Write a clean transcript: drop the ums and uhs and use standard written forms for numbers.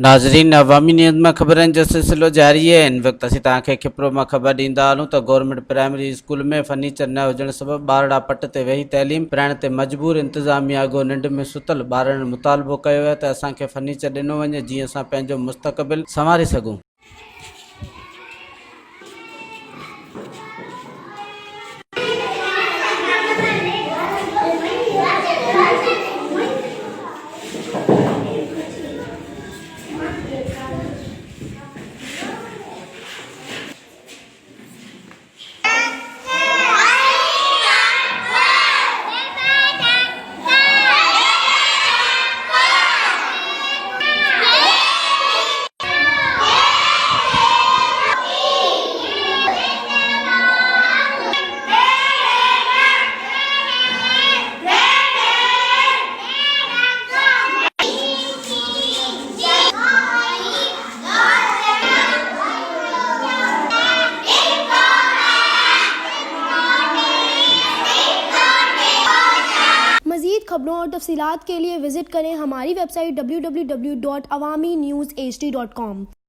नाज़रीन, अवामी न्यूज़ में ख़बरनि जो सिलसिलो जारी है। इन वक्त असीं तव्हांखे कपरो में ख़बर ॾींदा हलूं त गवर्नमेंट प्राइमरी स्कूल में फर्नीचर न हुजण सबबि ॿारड़ा पट ते वेही तइलीम पराइण ते मजबूर। इंतज़ामिया अॻो निंड में सुतल ॿारनि मुतालबो कयो आहे त असांखे फर्नीचर ॾिनो वञे जीअं असां पंहिंजो मुस्तक़बिल संवारे सघूं। मज़ीद खबरों और तफसीलात के लिए विज़िट करें हमारी वेबसाइट www.awamiNewsHD.com।